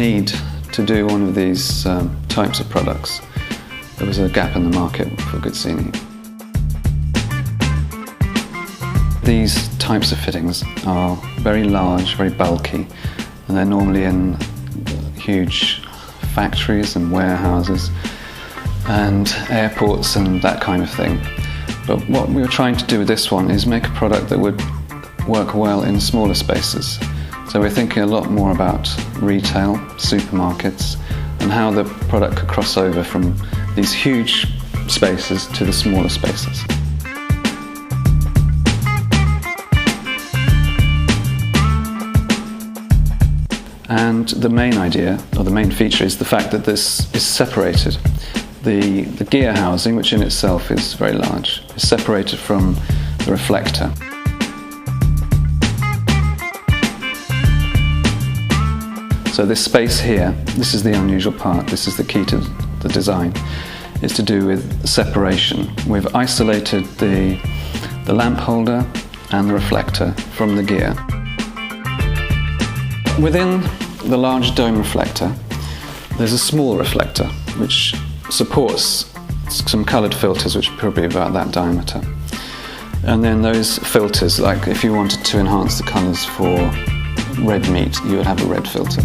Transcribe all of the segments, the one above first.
need to do one of these types of products. There was a gap in the market for iGuzzini. These types of fittings are very large, very bulky, and they're normally in huge factories and warehouses and airports and that kind of thing. But what we were trying to do with this one is make a product that would work well in smaller spaces. So we're thinking a lot more about retail, supermarkets, and how the product could cross over from these huge spaces to the smaller spaces. And the main idea, or the main feature, is the fact that this is separated. The gear housing, which in itself is very large, is separated from the reflector. So this space here, this is the unusual part, this is the key to the design, is to do with separation. We've isolated the lamp holder and the reflector from the gear. Within the large dome reflector, there's a small reflector which supports some coloured filters which are probably about that diameter. And then those filters, like if you wanted to enhance the colours for red meat, you would have a red filter.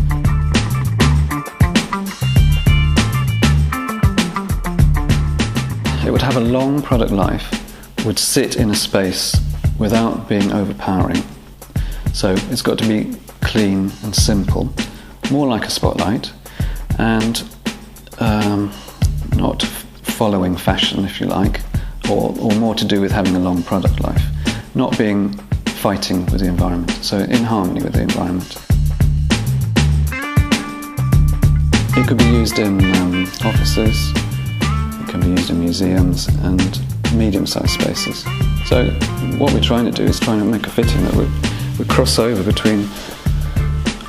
It would have a long product life, would sit in a space without being overpowering. So it's got to be clean and simple, more like a spotlight, and not following fashion, if you like, or more to do with having a long product life, not being fighting with the environment, so in harmony with the environment. It could be used in offices, it can be used in museums and medium-sized spaces. So what we're trying to do is trying to make a fitting that would cross over between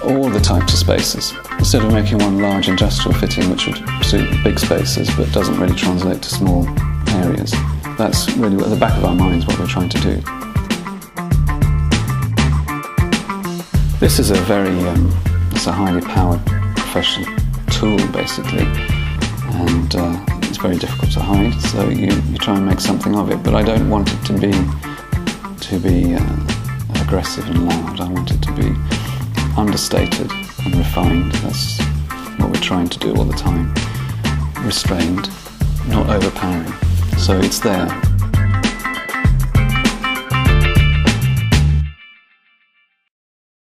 all the types of spaces, instead of making one large industrial fitting which would suit big spaces but doesn't really translate to small areas. That's really at the back of our minds what we're trying to do. This is it's a highly powered professional tool basically, and it's very difficult to hide, so you try and make something of it, but I don't want it to be aggressive and loud. I want it to be understated and refined. That's what we're trying to do all the time. Restrained, not overpowering. So it's there.